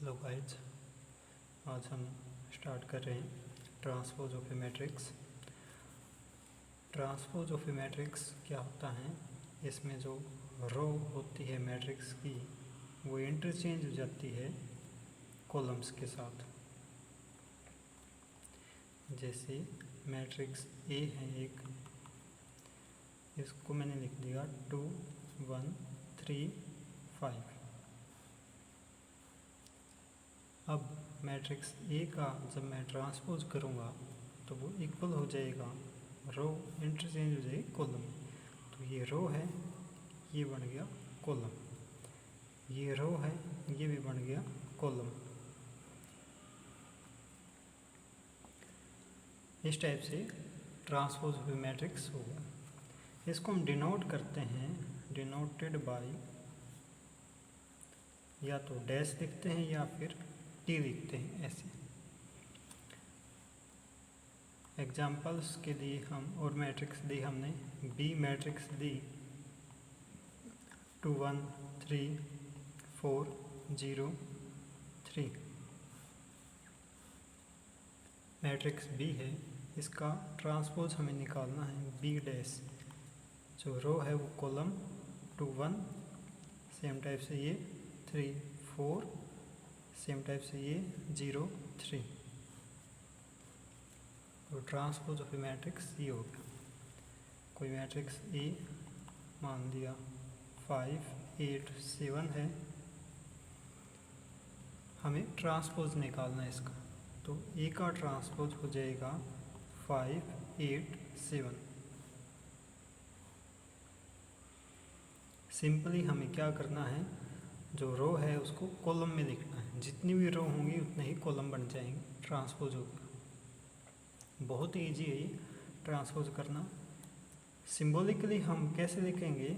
Hello guys, आज हम start कर रहे हैं transpose of A matrix. Transpose of A matrix क्या होता है? इसमें जो रो होती है मैट्रिक्स की वो इंटरचेंज हो जाती है कॉलम्स के साथ। जैसे मैट्रिक्स ए है एक, इसको मैंने लिख दिया 2 1 3 5। अब मैट्रिक्स ए का जब मैं ट्रांसपोज करूँगा तो वो इक्वल हो जाएगा, रो इंटरचेंज हो जाएगी कॉलम। तो ये रो है, ये बन गया कॉलम, ये रो है, ये भी बन गया कॉलम। इस टाइप से ट्रांसपोज ऑफ मैट्रिक्स होगा। इसको हम डिनोट करते हैं, डिनोटेड बाय, या तो डैश लिखते हैं या फिर टी लिखते हैं ऐसे। एग्जाम्पल्स के लिए हम और मैट्रिक्स दी हमने, बी मैट्रिक्स दी 2 1 3 4 0 3। मैट्रिक्स बी है, इसका ट्रांसपोज हमें निकालना है बी डैश। जो रो है वो कॉलम 2 1, सेम टाइप से ये 3 4, सेम टाइप से ये 0 3। तो ट्रांसपोज ऑफ ए मैट्रिक्स ये हो गया। कोई मैट्रिक्स ए मान लिया 5 8 7 है, हमें ट्रांसपोज निकालना है इसका। तो ए का ट्रांसपोज हो जाएगा 5 8 7। सिंपली हमें क्या करना है, जो रो है उसको कॉलम में लिखना है। जितनी भी रो होंगी उतने ही कॉलम बन जाएंगे, ट्रांसपोज होगा। बहुत ईजी है ये ट्रांसपोज करना। सिंबॉलिकली हम कैसे लिखेंगे,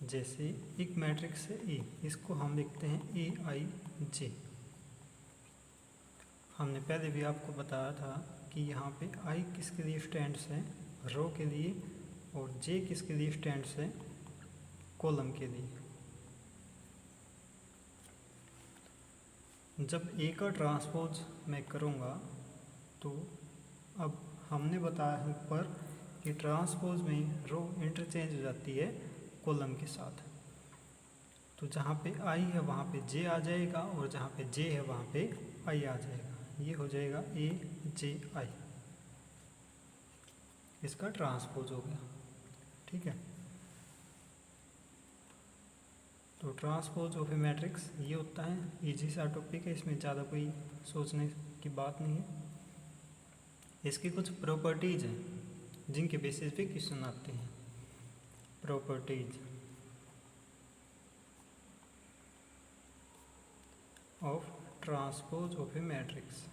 जैसे एक मैट्रिक्स है ए, इसको हम लिखते हैं ए आई जे। हमने पहले भी आपको बताया था कि यहाँ पे आई किसके लिए स्टैंड्स है, रो के लिए, और जे किसके लिए स्टैंड्स है, कॉलम के लिए। जब ए का ट्रांसपोज मैं करूँगा तो अब हमने बताया है ऊपर कि ट्रांसपोज में रो इंटरचेंज हो जाती है कॉलम के साथ। तो जहाँ पे आई है वहाँ पे जे आ जाएगा, और जहाँ पे जे है वहाँ पे आई आ जाएगा। ये हो जाएगा ए जे आई, इसका ट्रांसपोज हो गया। ठीक है, तो ट्रांसपोज ऑफ ए मैट्रिक्स ये होता है। इजी सा टॉपिक है, इसमें ज़्यादा कोई सोचने की बात नहीं है। इसकी कुछ प्रॉपर्टीज़ हैं जिनके बेसिस पे क्वेश्चन आते हैं। Properties of transpose of A matrix.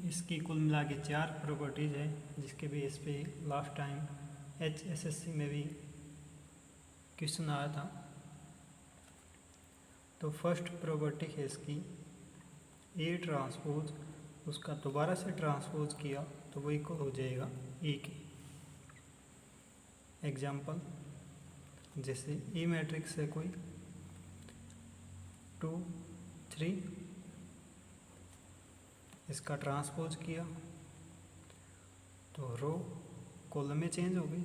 इसकी कुल मिला के 4 प्रॉपर्टीज़ है, जिसके बेस पे लास्ट टाइम HSSC में भी क्वेश्चन आया था। तो फर्स्ट प्रॉपर्टी है इसकी, ए ट्रांसपोज, उसका दोबारा से ट्रांसपोज किया तो वो इक्वल हो जाएगा ए के। एग्जाम्पल, जैसे ए मैट्रिक्स है कोई 2 3, इसका ट्रांसपोज किया तो रो कॉलम में चेंज हो गई।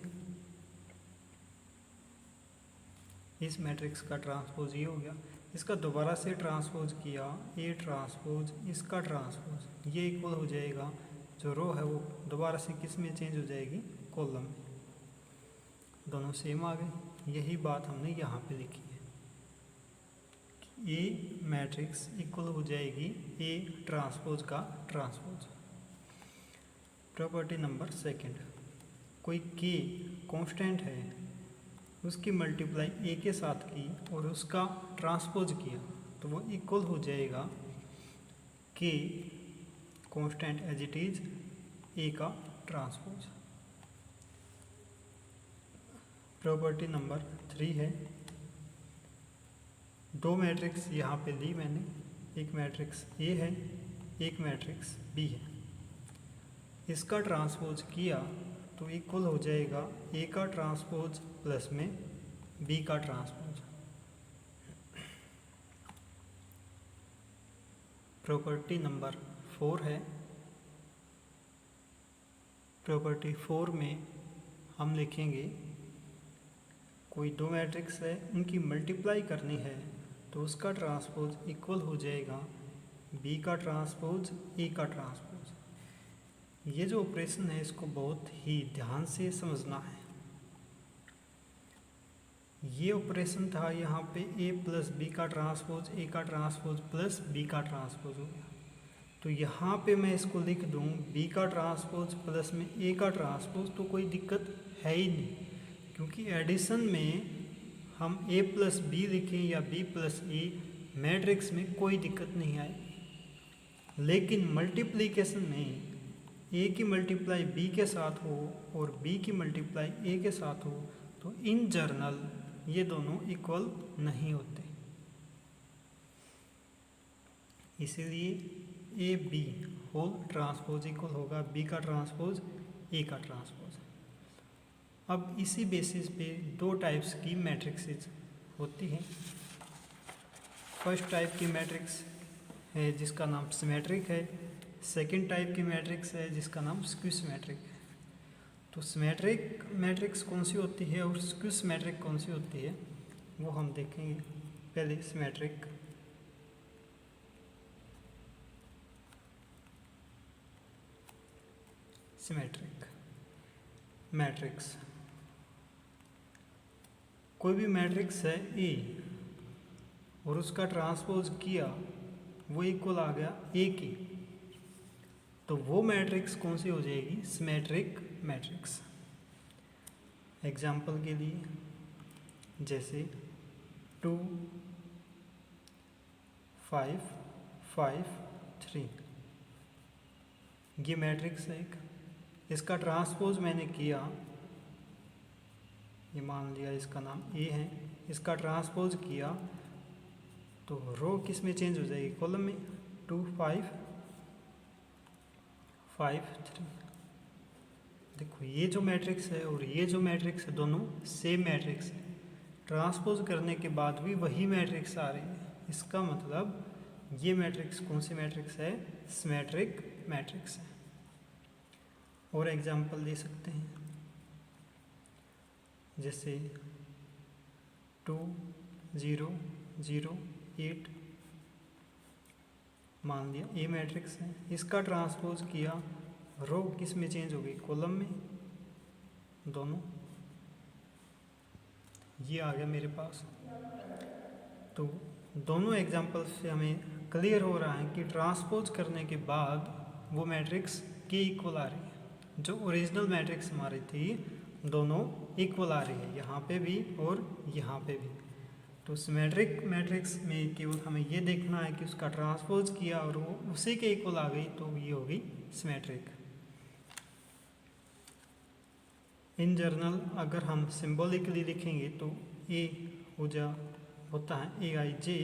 इस मैट्रिक्स का ट्रांसपोज ये हो गया। इसका दोबारा से ट्रांसपोज किया, ए ट्रांसपोज, इसका ट्रांसपोज, ये इक्वल हो जाएगा, जो रो है वो दोबारा से किस में चेंज हो जाएगी, कॉलम में। दोनों सेम आ गए। यही बात हमने यहाँ पे लिखी है, ए मैट्रिक्स इक्वल हो जाएगी ए ट्रांसपोज का ट्रांसपोज। प्रॉपर्टी नंबर सेकंड, कोई के कांस्टेंट है, उसकी मल्टीप्लाई ए के साथ की और उसका ट्रांसपोज किया तो वो इक्वल हो जाएगा के constant as it is A का ट्रांसपोज। प्रॉपर्टी नंबर 3 है, दो मैट्रिक्स यहाँ पे ली मैंने, एक मैट्रिक्स ए है, एक मैट्रिक्स बी है। इसका ट्रांसपोज किया तो इक्वल हो जाएगा ए का ट्रांसपोज प्लस में बी का ट्रांसपोज। प्रॉपर्टी नंबर 4 है। प्रॉपर्टी 4 में हम लिखेंगे कोई दो मैट्रिक्स है, उनकी मल्टीप्लाई करनी है तो उसका ट्रांसपोज इक्वल हो जाएगा बी का ट्रांसपोज ए का ट्रांसपोज। ये जो ऑपरेशन है इसको बहुत ही ध्यान से समझना है। ये ऑपरेशन था यहाँ पे ए प्लस बी का ट्रांसपोज ए का ट्रांसपोज प्लस बी का ट्रांसपोज हो गया। तो यहाँ पे मैं इसको लिख दूँ बी का ट्रांसपोज प्लस में ए का ट्रांसपोज, तो कोई दिक्कत है ही नहीं, क्योंकि एडिशन में हम ए प्लस बी लिखें या बी प्लस ए मैट्रिक्स में कोई दिक्कत नहीं आएगी। लेकिन मल्टीप्लिकेशन में ए की मल्टीप्लाई बी के साथ हो और बी की मल्टीप्लाई ए के साथ हो तो इन जनरल ये दोनों इक्वल नहीं होते। इसीलिए A B whole transpose equal होगा बी का ट्रांसपोज ए का ट्रांसपोज। अब इसी बेसिस पे दो टाइप्स की मैट्रिक्सेस होती हैं। फर्स्ट टाइप की मैट्रिक्स है जिसका नाम सिमेट्रिक है, सेकंड टाइप की मैट्रिक्स है जिसका नाम स्क्यू सिमेट्रिक है। तो सिमेट्रिक मैट्रिक्स कौन सी होती है और स्क्यू सिमेट्रिक कौन सी होती है वो हम देखेंगे। पहले सिमेट्रिक। सिमेट्रिक मैट्रिक्स, कोई भी मैट्रिक्स है ए और उसका ट्रांसपोज किया वो इक्वल आ गया ए की, तो वो मैट्रिक्स कौन सी हो जाएगी? Symmetric matrix. एग्जाम्पल के लिए जैसे 2 5 5 3, ये मैट्रिक्स है एक। इसका ट्रांसपोज मैंने किया, ये मान लिया इसका नाम ए है, इसका ट्रांसपोज किया तो रो किस में चेंज हो जाएगी? कॉलम में। 2 5 5 3। देखो ये जो मैट्रिक्स है और ये जो मैट्रिक्स है दोनों सेम मैट्रिक्स है, ट्रांसपोज करने के बाद भी वही मैट्रिक्स आ रही है। इसका मतलब ये मैट्रिक्स कौन सी मैट्रिक्स है? सिमेट्रिक मैट्रिक्स है। और एग्जांपल दे सकते हैं जैसे 2 0 0 8, मान लिया ए मैट्रिक्स है, इसका ट्रांसपोज किया, रो किस में चेंज हो गई? कॉलम में। दोनों ये आ गया मेरे पास। तो दोनों एग्जांपल से हमें क्लियर हो रहा है कि ट्रांसपोज करने के बाद वो मैट्रिक्स के इक्वल आ रही है। जो ओरिजिनल मैट्रिक्स हमारी थी दोनों इक्वल आ रही है, यहाँ पे भी और यहाँ पे भी। तो सिमेट्रिक मैट्रिक्स में केवल हमें ये देखना है कि उसका ट्रांसपोज किया और वो उसी के इक्वल आ गई, तो ये होगी सिमेट्रिक। इन जनरल अगर हम सिंबॉलिकली लिखेंगे तो ए होता है ए आई जे।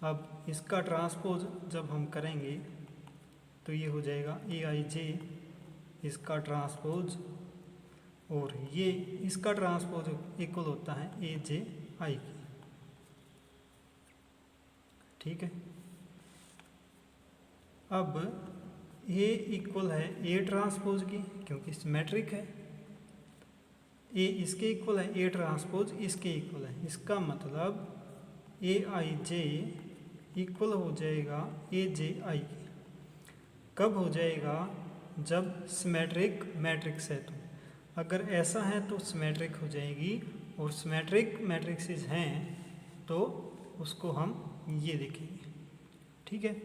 अब इसका ट्रांसपोज जब हम करेंगे तो ये हो जाएगा ए आई जे, इसका ट्रांसपोज, और ये इसका ट्रांसपोज इक्वल होता है ए जे आई की। ठीक है। अब ए इक्वल है ए ट्रांसपोज की, क्योंकि सिमेट्रिक है। ए इसके इक्वल है, ए ट्रांसपोज इसके इक्वल है। इसका मतलब ए आई जे इक्वल हो जाएगा ए जे आई की। कब हो जाएगा? जब सिमेट्रिक मैट्रिक्स है। तो अगर ऐसा है तो सिमेट्रिक हो जाएगी, और सिमेट्रिक मैट्रिक्सेस हैं तो उसको हम ये लिखेंगे। ठीक है।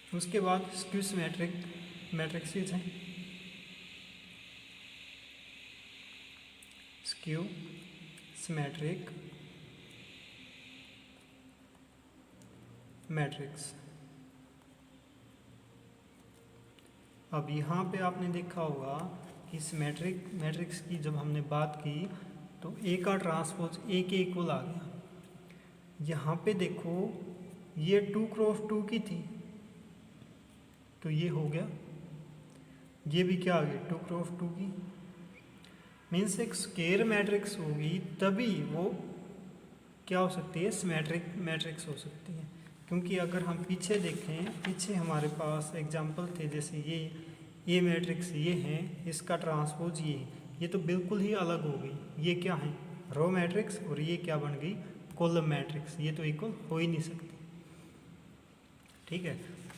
उसके बाद स्क्यू सिमेट्रिक मैट्रिक्सेस हैं। Skew symmetric matrix. अब यहाँ पे आपने देखा होगा कि सिमेट्रिक मैट्रिक्स की जब हमने बात की तो ए का ट्रांसपोज ए के इक्वल आ गया। यहाँ पे देखो ये 2 क्रॉस 2 की थी, तो ये हो गया, ये भी क्या आ गया 2 क्रॉस 2 की। मीन्स एक स्क्वायर मैट्रिक्स होगी तभी वो क्या हो सकती है, सिमेट्रिक मैट्रिक्स हो सकती है। क्योंकि अगर हम पीछे देखें, पीछे हमारे पास एग्जाम्पल थे, जैसे ये मैट्रिक्स ये है, इसका ट्रांसपोज ये तो बिल्कुल ही अलग हो गई। ये क्या है, रो मैट्रिक्स, और ये क्या बन गई, कॉलम मैट्रिक्स। ये तो इक्वल हो ही नहीं सकती। ठीक है,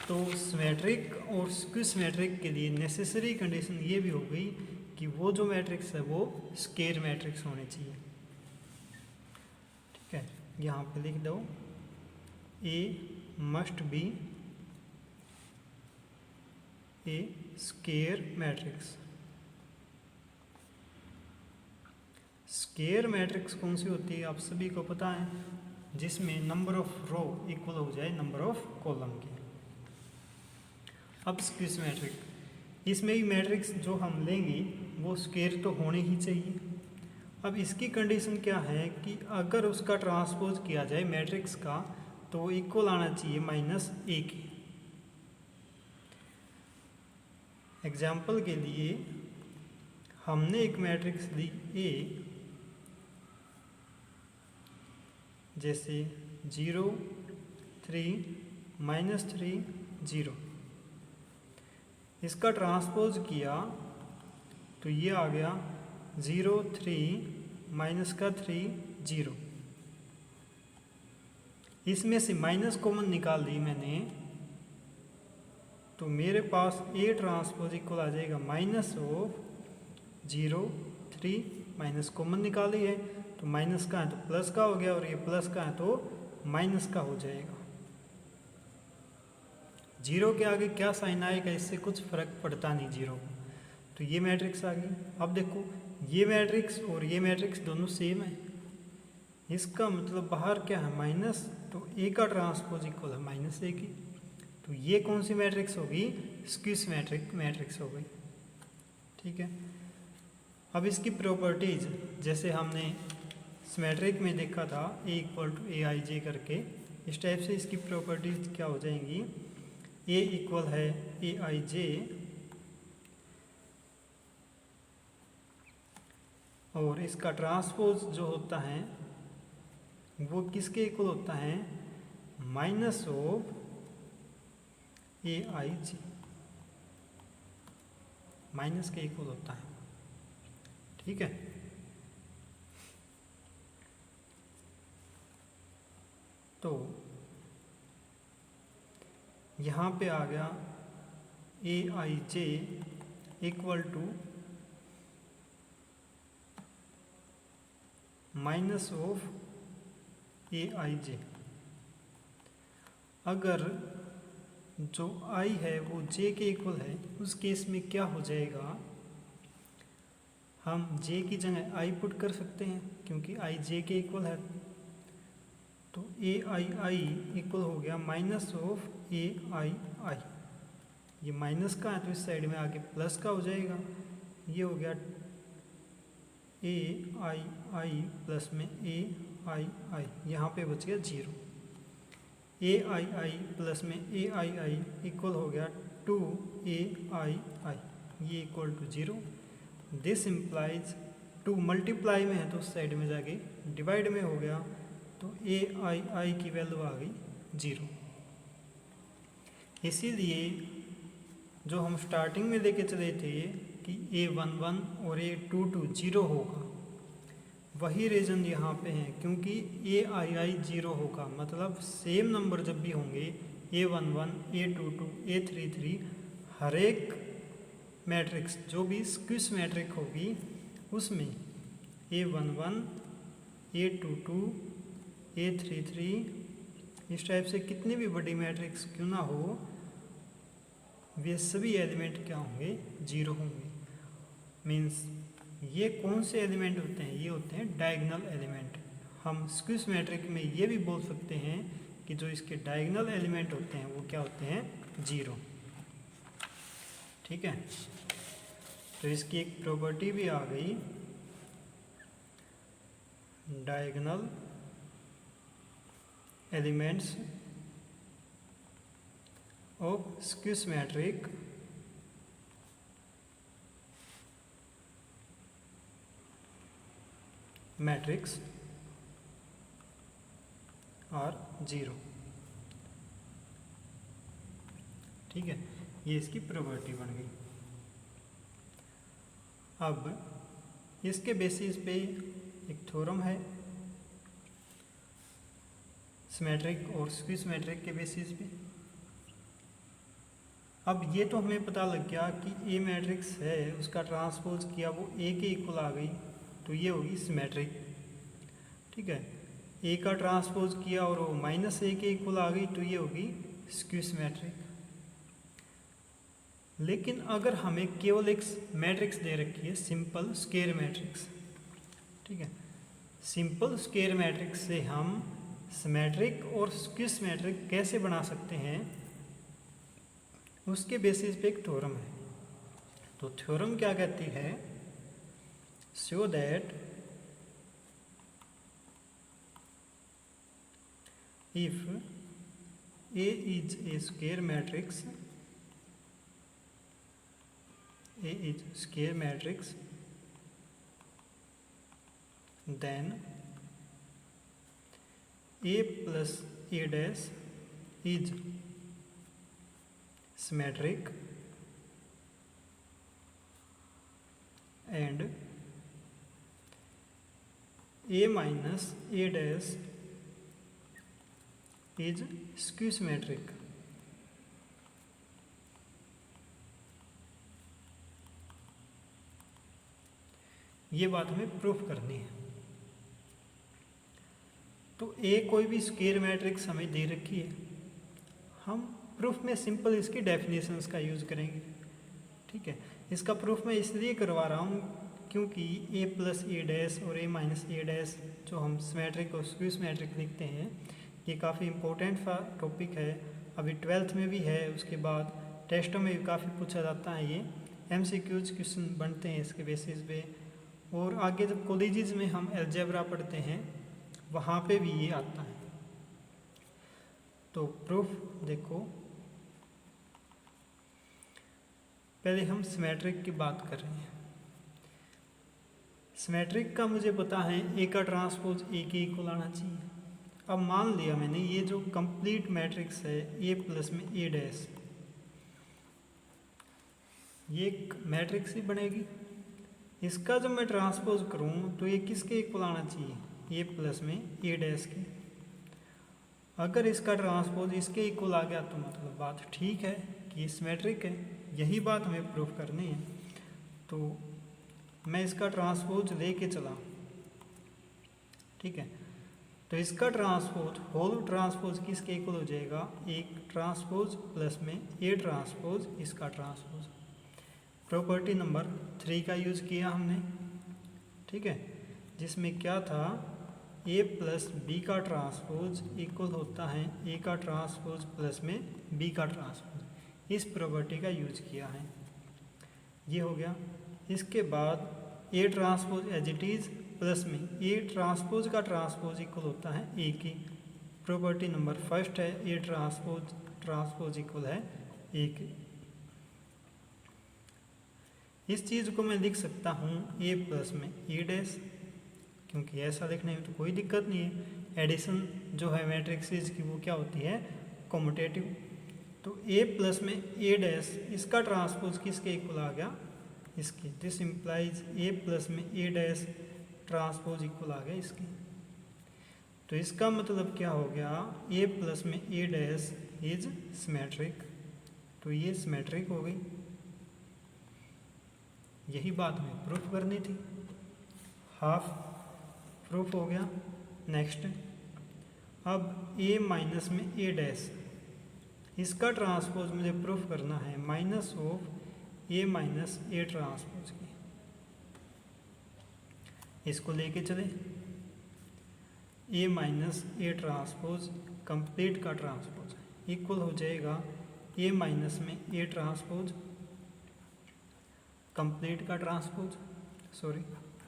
तो सिमेट्रिक और स्क्यू सिमेट्रिक के लिए नेसेसरी कंडीशन ये भी हो गई कि वो जो मैट्रिक्स है वो स्क्वायर मैट्रिक्स होने चाहिए। ठीक है, यहाँ पे लिख दो A must be a square matrix. Square matrix कौन सी होती है आप सभी को पता है, जिसमें नंबर ऑफ रो इक्वल हो जाए नंबर ऑफ कॉलम के। अब स्क्यू सिमेट्रिक, इसमें भी मैट्रिक्स जो हम लेंगे वो स्क्वायर तो होने ही चाहिए। अब इसकी कंडीशन क्या है कि अगर उसका ट्रांसपोज किया जाए मैट्रिक्स का तो इक्वल आना चाहिए -a के। एग्जाम्पल के लिए हमने एक मैट्रिक्स ली A, जैसे 0 3 -3 0। इसका ट्रांसपोज किया तो ये आ गया 0 3 -3 0। इसमें से माइनस कॉमन निकाल दी मैंने, तो मेरे पास A ट्रांसपोज इक्वल आ जाएगा -0 3, माइनस कॉमन निकाली है तो माइनस का है तो प्लस का हो गया, और ये प्लस का है तो माइनस का हो जाएगा। 0 के आगे क्या साइन आएगा इससे कुछ फर्क पड़ता नहीं 0 को। तो ये मैट्रिक्स आ गई। अब देखो ये मैट्रिक्स और ये मैट्रिक्स दोनों सेम है, इसका मतलब बाहर क्या है माइनस, तो A का ट्रांसपोज इक्वल है -a की। तो ये कौन सी मैट्रिक्स होगी, स्क्यू सिमेट्रिक मैट्रिक्स हो गई। ठीक है, अब इसकी प्रॉपर्टीज जैसे हमने सिमेट्रिक में देखा था A = AIJ करके, इस टाइप से इसकी प्रॉपर्टीज क्या हो जाएंगी, A इक्वल है AIJ और इसका ट्रांसपोज जो होता है वो किसके इक्वल होता है, -AIJ, माइनस के इक्वल होता है। ठीक है, तो यहाँ पे आ गया AIJ इक्वल टू -AIJ। अगर जो I है वो J के इक्वल है उस केस में क्या हो जाएगा, हम J की जगह I पुट कर सकते हैं क्योंकि I J के इक्वल है। तो AII इक्वल हो गया -AII। ये माइनस का है तो इस साइड में आके प्लस का हो जाएगा, ये हो गया AII प्लस में AII, यहाँ पे बच गया 0। AII प्लस में AII इक्वल हो गया 2AII, ये equal to 0। This implies 2 multiply में है तो उस साइड में जाके डिवाइड में हो गया, तो AII की वैल्यू आ गई 0। इसीलिए जो हम स्टार्टिंग में लेके चले थे कि A11 और A22 0 होगा, वही रीज़न यहाँ पे है, क्योंकि AII 0 होगा। मतलब सेम नंबर जब भी होंगे A11 A22 A33, हर एक मैट्रिक्स जो भी स्क्यू सिमेट्रिक होगी उसमें A11 A22 A33 इस टाइप से कितनी भी बड़ी मैट्रिक्स क्यों ना हो, वे सभी एलिमेंट क्या होंगे, 0 होंगे। मीन्स ये कौन से एलिमेंट होते हैं, ये होते हैं डायगोनल एलिमेंट। हम स्क्यू सिमेट्रिक में ये भी बोल सकते हैं कि जो इसके डायगोनल एलिमेंट होते हैं वो क्या होते हैं, 0। ठीक है, तो इसकी एक प्रॉपर्टी भी आ गई, diagonal elements of skew symmetric matrix are 0। ठीक है, ये इसकी प्रॉपर्टी बन गई। अब इसके बेसिस पे एक थ्योरम है सिमेट्रिक और स्क्यू सिमेट्रिक के बेसिस पे। अब ये तो हमें पता लग गया कि ए मैट्रिक्स है, उसका ट्रांसपोज किया वो ए के इक्वल आ गई, तो ये होगी सिमेट्रिक। ठीक है, ए का ट्रांसपोज किया और वो माइनस ए के इक्वल आ गई, तो ये होगी स्क्यू सिमेट्रिक। लेकिन अगर हमें केवल एक मैट्रिक्स दे रखी है, सिंपल स्क्वायर मैट्रिक्स, ठीक है, सिंपल स्क्वायर मैट्रिक्स से हम सिमेट्रिक और स्क्यू सिमेट्रिक कैसे बना सकते हैं, उसके बेसिस पे एक थ्योरम है। तो थ्योरम क्या कहती है, show that if A is a square matrix, A is square matrix, then A plus A dash is symmetric and A minus A dash is skew symmetric। ये बात हमें प्रूफ करनी है। तो ए कोई भी स्क्वायर मैट्रिक्स हमें दे रखी है, हम प्रूफ में सिंपल इसकी डेफिनेशंस का यूज़ करेंगे। ठीक है, इसका प्रूफ मैं इसलिए करवा रहा हूँ क्योंकि ए प्लस ए डैश और ए माइनस ए डैश जो हम सिमेट्रिक और स्क्यू सिमेट्रिक लिखते हैं, ये काफ़ी इम्पोर्टेंट टॉपिक है। अभी 12th में भी है, उसके बाद टेस्टों में भी काफ़ी पूछा जाता है। ये MCQs क्वेश्चन बनते हैं इसके बेसिस पे, और आगे जब कॉलेजेस में हम अलजेब्रा पढ़ते हैं वहाँ पे भी ये आता है। तो प्रूफ देखो, पहले हम सिमेट्रिक की बात कर रहे हैं। सिमेट्रिक का मुझे पता है ए का ट्रांसपोज ए के इक्वल आना चाहिए। अब मान लिया मैंने ये जो कंप्लीट मैट्रिक्स है ए प्लस में ए डैश, ये एक मैट्रिक्स ही बनेगी। इसका जब मैं ट्रांसपोज करूँ तो ये किसके इक्वल आना चाहिए, ए प्लस में ए डैश के। अगर इसका ट्रांसपोज इसके इक्वल आ गया तो मतलब बात ठीक है कि ये सिमेट्रिक है। यही बात हमें प्रूफ करनी है। तो मैं इसका ट्रांसपोज लेके चला, ठीक है, तो इसका ट्रांसपोज होल ट्रांसपोज किसके इक्वल हो जाएगा, एक ट्रांसपोज प्लस में ए ट्रांसपोज इसका ट्रांसपोज। प्रॉपर्टी नंबर 3 का यूज़ किया हमने, ठीक है, जिसमें क्या था, ए प्लस बी का ट्रांसपोज इक्वल होता है ए का ट्रांसपोज प्लस में बी का ट्रांसपोज। इस प्रॉपर्टी का यूज किया है, ये हो गया। इसके बाद A transpose as it is plus में ए ट्रांसपोज का ट्रांसपोज इक्वल होता है ए की। प्रॉपर्टी नंबर 1 है, ए ट्रांसपोज इक्वल है ए की। इस चीज़ को मैं लिख सकता हूँ ए प्लस में ए डैश, क्योंकि ऐसा लिखने में तो कोई दिक्कत नहीं है। एडिशन जो है मैट्रिक्सेस की वो क्या होती है, कॉम्यूटेटिव। तो ए प्लस में ए डैश इसका ट्रांसपोज किसके इक्वल आ गया, इसके। दिस इम्प्लाइज ए प्लस में ए डैश ट्रांसपोज इक्वल आ गया इसके। तो इसका मतलब क्या हो गया, ए प्लस में ए डैश इज सिमेट्रिक। तो ये सिमेट्रिक हो गई, यही बात हमें प्रूफ करनी थी। हाफ प्रूफ हो गया। नेक्स्ट, अब ए माइनस में ए डैश इसका ट्रांसपोज मुझे प्रूफ करना है minus of A minus A transpose की। इसको लेके चले, ए माइनस ए ट्रांसपोज कंप्लीट का ट्रांसपोज इक्वल हो जाएगा ए माइनस में ए ट्रांसपोज कंप्लीट का ट्रांसपोज। सॉरी,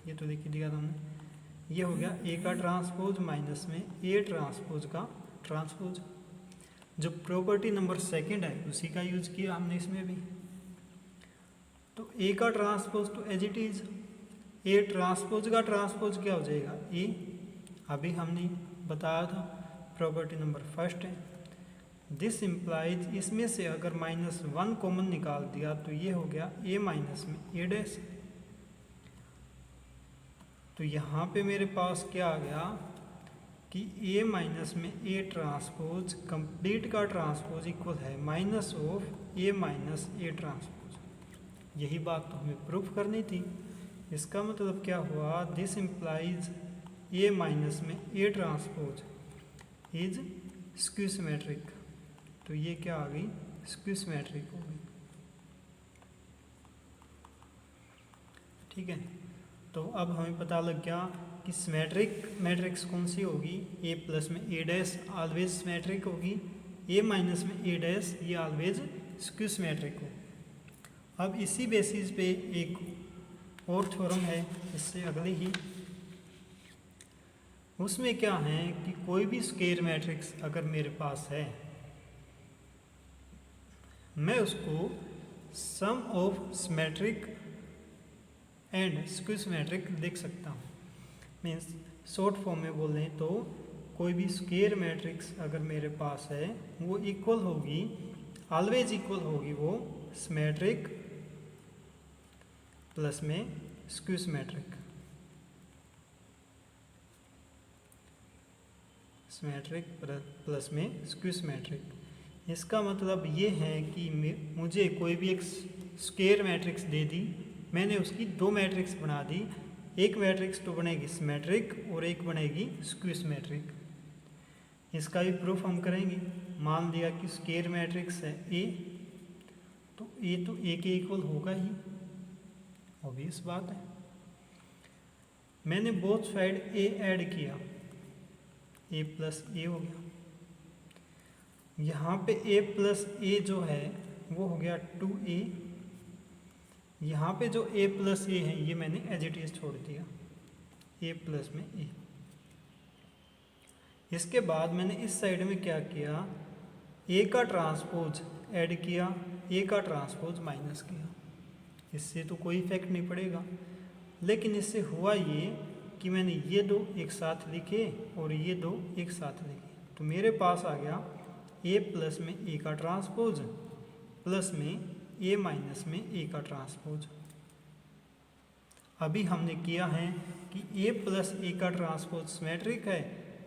ये तो लिख ही दिया था हमने। ये हो गया ए का ट्रांसपोज माइनस में ए ट्रांसपोज का ट्रांसपोज। जो प्रॉपर्टी नंबर सेकंड है उसी का यूज किया हमने इसमें भी। तो ए का ट्रांसपोज तो as it is, A transpose का ट्रांसपोज क्या हो जाएगा ए, अभी हमने बताया था प्रॉपर्टी नंबर फर्स्ट है। दिस इम्प्लाइज, इसमें से अगर -1 कॉमन निकाल दिया तो ये हो गया ए माइनस में ए डैश। तो यहाँ पे मेरे पास क्या आ गया कि ए माइनस में ए ट्रांसपोज कंप्लीट का ट्रांसपोज इक्वल है minus of A minus A transpose. यही बात तो हमें प्रूफ करनी थी। इसका मतलब क्या हुआ, दिस इम्प्लाइज ए माइनस में A transpose is skew symmetric. तो ये क्या आ गई, स्क्यू सिमेट्रिक हो गई। ठीक है, तो अब हमें पता लग गया कि सिमेट्रिक मैट्रिक्स कौन सी होगी, ए प्लस में ए डैश ऑलवेज सिमेट्रिक होगी, ए माइनस में ए डैश ये ऑलवेज स्क्यू सिमेट्रिक हो। अब इसी बेसिस पे एक और थ्योरम है इससे अगले ही, उसमें क्या है कि कोई भी स्क्वायर मैट्रिक्स अगर मेरे पास है, मैं उसको sum of symmetric and skew symmetric लिख सकता हूँ। मीन्स शॉर्ट फॉर्म में बोलें तो कोई भी स्क्वायर मैट्रिक्स अगर मेरे पास है वो इक्वल होगी, ऑलवेज इक्वल होगी वो सिमेट्रिक प्लस में स्क्यू सिमेट्रिक, सिमेट्रिक प्लस में स्क्यू सिमेट्रिक। इसका मतलब ये है कि मुझे कोई भी एक स्क्वायर मैट्रिक्स दे दी, मैंने उसकी दो मैट्रिक्स बना दी, एक मैट्रिक्स तो बनेगी सिमेट्रिक और एक बनेगी स्क्यू सिमेट्रिक। इसका भी प्रूफ हम करेंगे। मान लिया कि स्क्वायर मैट्रिक्स है ए, तो ए तो ए के इक्वल होगा ही, ऑब्वियस बात है। मैंने बोथ साइड ए ऐड किया, ए प्लस ए हो गया। यहाँ पे ए प्लस ए जो है वो हो गया 2a। यहाँ पे जो a प्लस ए है ये मैंने एज इट इज छोड़ दिया, a प्लस में a। इसके बाद मैंने इस साइड में क्या किया, a का ट्रांसपोज ऐड किया, a का ट्रांसपोज माइनस किया। इससे तो कोई इफेक्ट नहीं पड़ेगा, लेकिन इससे हुआ ये कि मैंने ये दो एक साथ लिखे और ये दो एक साथ लिखे, तो मेरे पास आ गया a प्लस में a का ट्रांसपोज प्लस में a माइनस में a का ट्रांसपोज। अभी हमने किया है कि a प्लस a का ट्रांसपोज सिमेट्रिक है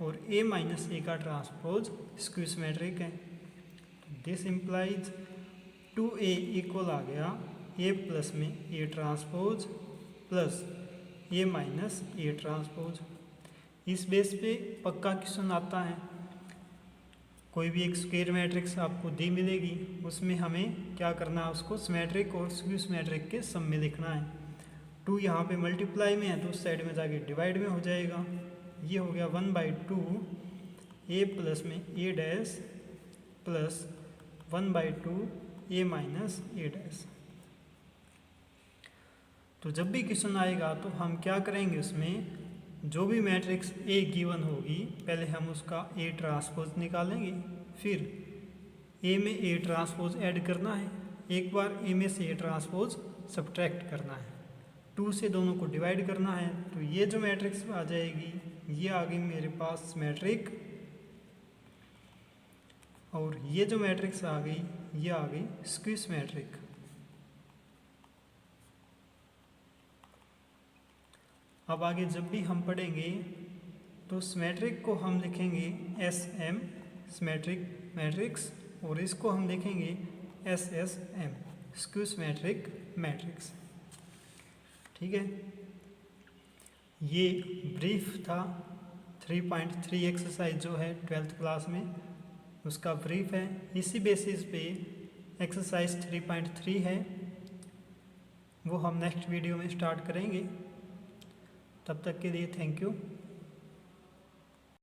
और a माइनस a का ट्रांसपोज स्क्यू सिमेट्रिक है। दिस इम्प्लाइज 2a इक्वल आ गया a प्लस में a transpose plus a minus a transpose. इस बेस पे पक्का क्वेश्चन आता है, कोई भी एक स्क्वायर मैट्रिक्स आपको दी मिलेगी, उसमें हमें क्या करना है, उसको सिमेट्रिक और स्क्यू सिमेट्रिक के सम में लिखना है। 2 यहाँ पे मल्टीप्लाई में है तो उस साइड में जाके डिवाइड में हो जाएगा। ये हो गया 1/2 a प्लस में a dash plus 1/2 a minus a dash. तो जब भी क्वेश्चन आएगा तो हम क्या करेंगे, उसमें जो भी मैट्रिक्स ए गिवन होगी पहले हम उसका ए ट्रांसपोज निकालेंगे, फिर ए में ए ट्रांसपोज ऐड करना है, एक बार ए में से ए ट्रांसपोज सब्ट्रैक्ट करना है, 2 से दोनों को डिवाइड करना है। तो ये जो मैट्रिक्स आ जाएगी ये आ गई मेरे पास सिमेट्रिक, और ये जो मैट्रिक्स आ गई ये आ गई स्क्यू सिमेट्रिक। अब आगे जब भी हम पढ़ेंगे तो सिमेट्रिक को हम लिखेंगे SM सिमेट्रिक मैट्रिक्स, और इसको हम लिखेंगे SSM स्क्यू सिमेट्रिक मैट्रिक्स। ठीक है, ये ब्रीफ था 3.3 एक्सरसाइज जो है 12th क्लास में उसका ब्रीफ है। इसी बेसिस पे एक्सरसाइज 3.3 है, वो हम नेक्स्ट वीडियो में स्टार्ट करेंगे। तब तक के लिए थैंक यू।